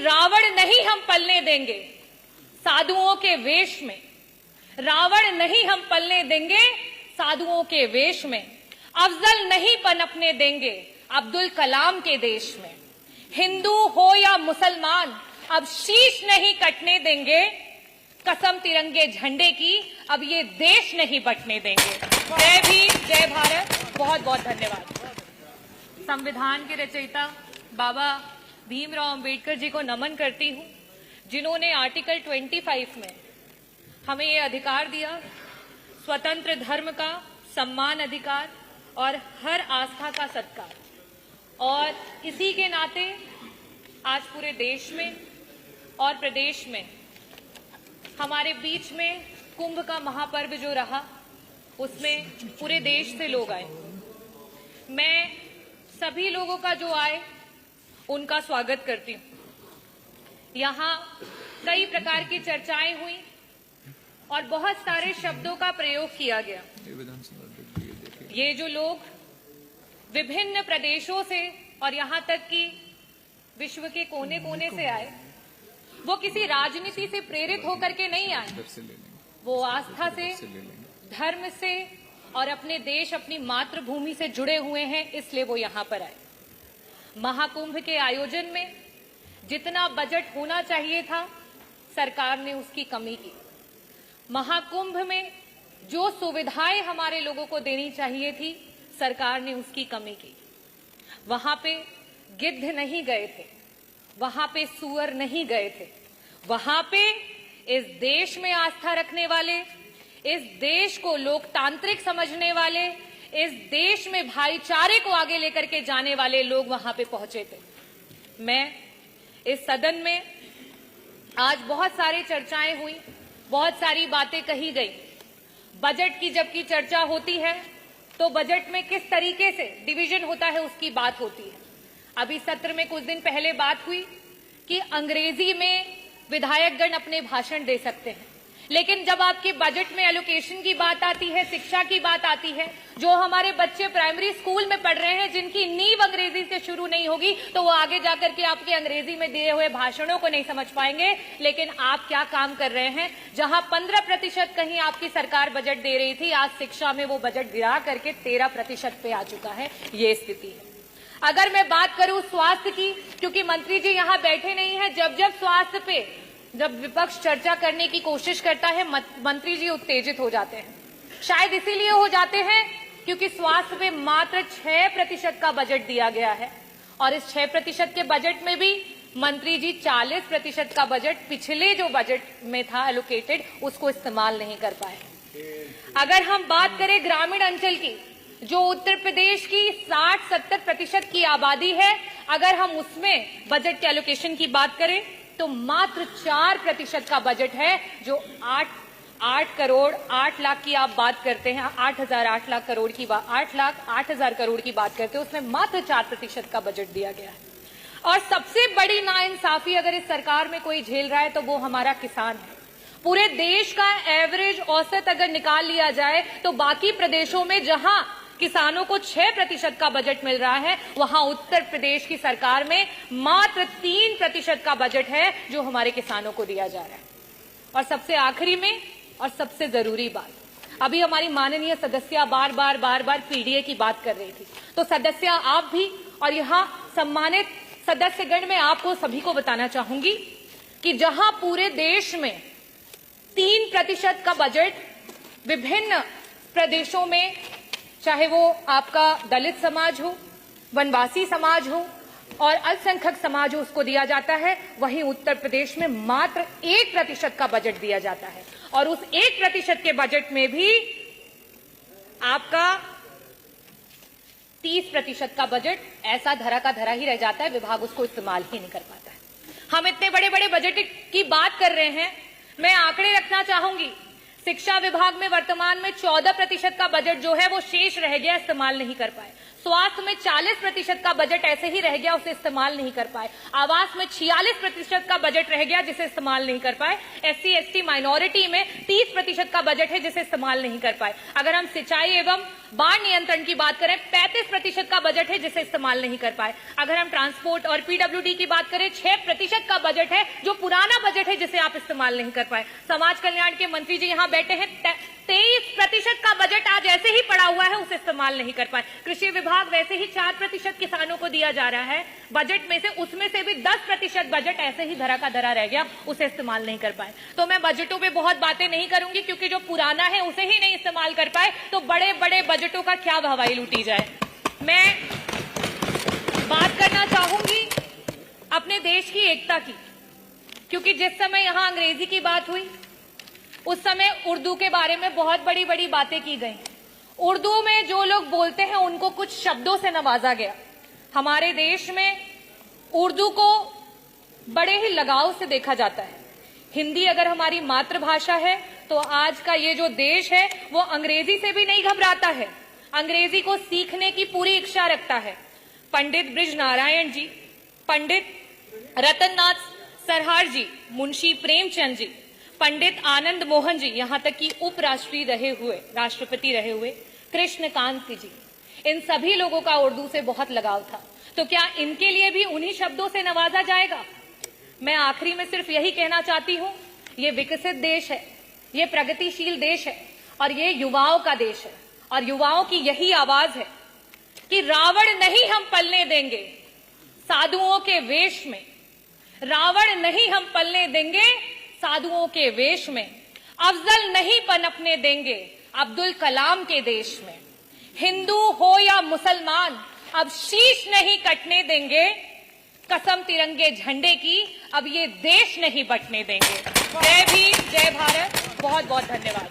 रावण नहीं हम पलने देंगे साधुओं के वेश में, रावण नहीं हम पलने देंगे साधुओं के वेश में, अफजल नहीं पनपने देंगे अब्दुल कलाम के देश में, हिंदू हो या मुसलमान अब शीश नहीं कटने देंगे, कसम तिरंगे झंडे की अब ये देश नहीं बंटने देंगे। जय भीम, जय भारत, बहुत बहुत धन्यवाद। संविधान के रचयिता बाबा भीमराव अंबेडकर जी को नमन करती हूं, जिन्होंने आर्टिकल 25 में हमें ये अधिकार दिया, स्वतंत्र धर्म का सम्मान अधिकार और हर आस्था का सत्कार। और इसी के नाते आज पूरे देश में और प्रदेश में हमारे बीच में कुंभ का महापर्व जो रहा, उसमें पूरे देश से लोग आए। मैं सभी लोगों का जो आए उनका स्वागत करती हूं। यहाँ कई प्रकार की चर्चाएं हुई और बहुत सारे शब्दों का प्रयोग किया गया। ये जो लोग विभिन्न प्रदेशों से और यहाँ तक कि विश्व के कोने कोने से आए, वो किसी राजनीति से प्रेरित होकर के नहीं आए, वो आस्था से, धर्म से और अपने देश, अपनी मातृभूमि से जुड़े हुए हैं, इसलिए वो यहाँ पर आए। महाकुंभ के आयोजन में जितना बजट होना चाहिए था, सरकार ने उसकी कमी की। महाकुंभ में जो सुविधाएं हमारे लोगों को देनी चाहिए थी, सरकार ने उसकी कमी की। वहां पे गिद्ध नहीं गए थे, वहां पे सुअर नहीं गए थे, वहां पे इस देश में आस्था रखने वाले, इस देश को लोकतांत्रिक समझने वाले, इस देश में भाईचारे को आगे लेकर के जाने वाले लोग वहां पे पहुंचे थे। मैं इस सदन में आज बहुत सारी चर्चाएं हुई, बहुत सारी बातें कही गई। बजट की जबकि चर्चा होती है तो बजट में किस तरीके से डिवीजन होता है उसकी बात होती है। अभी सत्र में कुछ दिन पहले बात हुई कि अंग्रेजी में विधायकगण अपने भाषण दे सकते हैं, लेकिन जब आपके बजट में एलोकेशन की बात आती है, शिक्षा की बात आती है, जो हमारे बच्चे प्राइमरी स्कूल में पढ़ रहे हैं, जिनकी नींव अंग्रेजी से शुरू नहीं होगी, तो वो आगे जाकर के आपके अंग्रेजी में दिए हुए भाषणों को नहीं समझ पाएंगे। लेकिन आप क्या काम कर रहे हैं? जहां 15% कहीं आपकी सरकार बजट दे रही थी, आज शिक्षा में वो बजट गिरा करके 13% पे आ चुका है। ये स्थिति है। अगर मैं बात करूं स्वास्थ्य की, क्योंकि मंत्री जी यहां बैठे नहीं है, जब स्वास्थ्य पे जब विपक्ष चर्चा करने की कोशिश करता है, मंत्री जी उत्तेजित हो जाते हैं। शायद इसीलिए हो जाते हैं क्योंकि स्वास्थ्य पे मात्र 6% का बजट दिया गया है और इस 6% के बजट में भी मंत्री जी 40% का बजट पिछले जो बजट में था एलोकेटेड, उसको इस्तेमाल नहीं कर पाए। अगर हम बात करें ग्रामीण अंचल की, जो उत्तर प्रदेश की 60-70% की आबादी है, अगर हम उसमें बजट के एलोकेशन की बात करें तो मात्र 4% का बजट है, जो 8 करोड़ 8 लाख की आप बात करते हैं, 8 लाख करोड़ की बात, 8 लाख 8,000 करोड़ की बात करते हैं, उसमें मात्र 4% का बजट दिया गया है। और सबसे बड़ी नाइंसाफी अगर इस सरकार में कोई झेल रहा है तो वो हमारा किसान है। पूरे देश का एवरेज औसत अगर निकाल लिया जाए तो बाकी प्रदेशों में जहां किसानों को 6% का बजट मिल रहा है, वहां उत्तर प्रदेश की सरकार में मात्र 3% का बजट है जो हमारे किसानों को दिया जा रहा है। और सबसे आखिरी में और सबसे जरूरी बात, अभी हमारी माननीय सदस्य बार बार पीडीए की बात कर रही थी, तो सदस्य आप भी और यहां सम्मानित सदस्यगण, मैं आपको सभी को बताना चाहूंगी कि जहां पूरे देश में 3% का बजट विभिन्न प्रदेशों में, चाहे वो आपका दलित समाज हो, वनवासी समाज हो और अल्पसंख्यक समाज हो, उसको दिया जाता है, वहीं उत्तर प्रदेश में मात्र 1% का बजट दिया जाता है। और उस 1% के बजट में भी आपका 30% का बजट ऐसा धरा का धरा ही रह जाता है, विभाग उसको इस्तेमाल ही नहीं कर पाता है। हम इतने बड़े बड़े बजट की बात कर रहे हैं, मैं आंकड़े रखना चाहूंगी। शिक्षा विभाग में वर्तमान में 14% का बजट जो है वो शेष रह गया, इस्तेमाल नहीं कर पाए। स्वास्थ्य में 40% का बजट ऐसे ही रह गया, उसे इस्तेमाल नहीं कर पाए। आवास में 46% का बजट रह गया, जिसे इस्तेमाल नहीं कर पाए। SC ST माइनॉरिटी में 30% का बजट है, जिसे इस्तेमाल नहीं कर पाए। अगर हम सिंचाई एवं बाढ़ नियंत्रण की बात करें, 35% का बजट है, जिसे इस्तेमाल नहीं कर पाए। अगर हम ट्रांसपोर्ट और PWD की बात करें, 6% का बजट है, जो पुराना बजट है, जिसे आप इस्तेमाल नहीं कर पाए। समाज कल्याण के मंत्री जी यहाँ बैठे हैं, 23% का बजट आज ऐसे ही पड़ा हुआ है, उसे इस्तेमाल नहीं कर पाए। कृषि विभाग वैसे ही 4% किसानों को दिया जा रहा है बजट में से, उसमें से भी 10% बजट ऐसे ही धरा का धरा रह गया, उसे इस्तेमाल नहीं कर पाए। तो मैं बजटों पे बहुत बातें नहीं करूंगी, क्योंकि जो पुराना है उसे ही नहीं इस्तेमाल कर पाए, तो बड़े बड़े बजटों का क्या हवाई लूटी जाए। मैं बात करना चाहूंगी अपने देश की एकता की, क्योंकि जिस समय यहां अंग्रेजी की बात हुई, उस समय उर्दू के बारे में बहुत बड़ी बड़ी बातें की गई। उर्दू में जो लोग बोलते हैं उनको कुछ शब्दों से नवाजा गया। हमारे देश में उर्दू को बड़े ही लगाव से देखा जाता है। हिंदी अगर हमारी मातृभाषा है, तो आज का ये जो देश है वो अंग्रेजी से भी नहीं घबराता है, अंग्रेजी को सीखने की पूरी इच्छा रखता है। पंडित ब्रिज नारायण जी, पंडित रतननाथ सरहार जी, मुंशी प्रेमचंद जी, पंडित आनंद मोहन जी, यहां तक कि उपराष्ट्रपति रहे हुए कृष्णकांत जी, इन सभी लोगों का उर्दू से बहुत लगाव था। तो क्या इनके लिए भी उन्हीं शब्दों से नवाजा जाएगा? मैं आखिरी में सिर्फ यही कहना चाहती हूं, ये विकसित देश है, ये प्रगतिशील देश है, और ये युवाओं का देश है, और युवाओं की यही आवाज है कि रावण नहीं हम पलने देंगे साधुओं के वेश में, रावण नहीं हम पलने देंगे साधुओं के वेश में, अफजल नहीं पनपने देंगे अब्दुल कलाम के देश में, हिंदू हो या मुसलमान अब शीश नहीं कटने देंगे, कसम तिरंगे झंडे की अब ये देश नहीं बटने देंगे। जय भीम, जय भारत, बहुत बहुत धन्यवाद।